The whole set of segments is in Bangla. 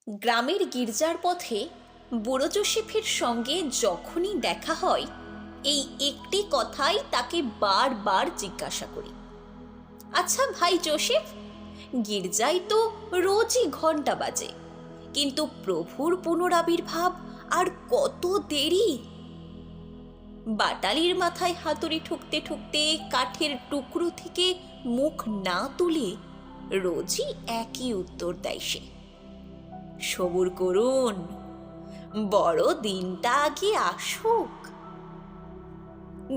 গ্রামের গির্জার পথে বুড়ো যোসেফের সঙ্গে যখনই দেখা হয়, এই একটি কথাই তাকে বারবার জিজ্ঞাসা করি, আচ্ছা ভাই যোসেফ, গির্জায় তো রোজই ঘন্টা বাজে, কিন্তু প্রভুর পুনরাবির্ভাব আর কত দেরি? বাটালির মাথায় হাতুড়ি ঠুকতে ঠুকতে কাঠের টুকরো থেকে মুখ না তুলে রোজই একই উত্তর দেয় সে, সবুর করুন, বড় দিনটা আগে আসুক।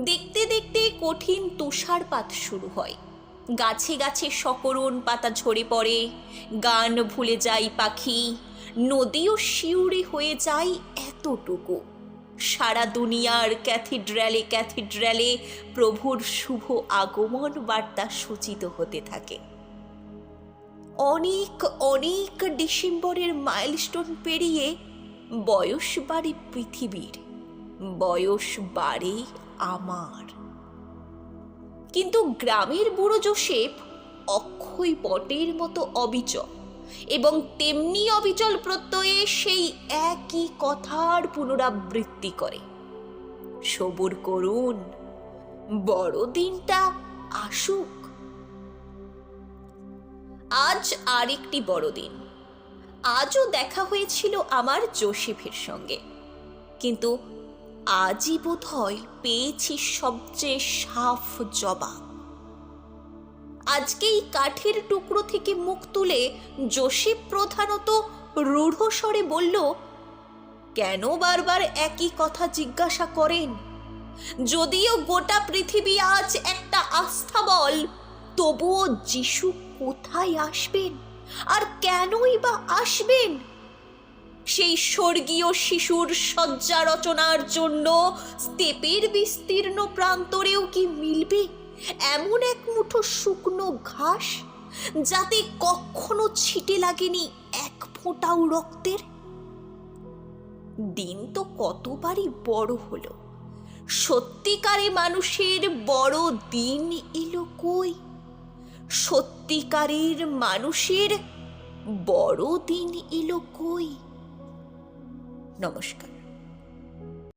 দেখতে দেখতে কঠিন তুষারপাত শুরু হয়, গাছে গাছে সকরুণ পাতা ঝরে পড়ে, গান ভুলে যায় পাখি, নদীও শিউরে হয়ে যায় এতটুকু। সারা দুনিয়ার ক্যাথিড্রালে ক্যাথিড্রালে প্রভুর শুভ আগমন বার্তা সূচিত হতে থাকে। অনেক অনেক ডিসেম্বরের মাইলস্টোন পেরিয়ে বয়স বাড়ে পৃথিবীর, বয়স বাড়ে আমার। কিন্তু গ্রামের বুড়ো যোসেফ অক্ষয় বটের মতো অবিচল, এবং তেমনি অবিচল প্রত্যয়ে সেই একই কথার পুনরাবৃত্তি করে, সবুর করুন, বড় দিনটা আসুক। আজ আরেকটি বড়দিন। আজও দেখা হয়েছিল আমার যোসেফের সঙ্গে, কিন্তু আজই বোধহয় পেয়েছি সবচেয়ে সাফ জবাব। আজকেই কাঠের টুকরো থেকে মুখ তুলে যোসেফ প্রধানত রূঢ় স্বরে বলল, কেন বারবার একই কথা জিজ্ঞাসা করেন? যদিও গোটা পৃথিবী আজ একটা আস্থাবল, তবুও যিশু কোথায় আসবেন আর কেনই বা আসবেন? সেই স্বর্গীয় শিশুর শয্যা রচনার জন্য স্তেপের বিস্তীর্ণ প্রান্তরেও কি মিলবে এমন এক মুঠো শুকনো ঘাস, যাতে কখনো ছিটে লাগেনি এক ফোঁটাও রক্তের? দিন তো কতবারই বড় হলো, সত্যিকারে মানুষের বড় দিন এলো কই? সত্যিকারের মানুষের বড় দিন এলো কই? নমস্কার।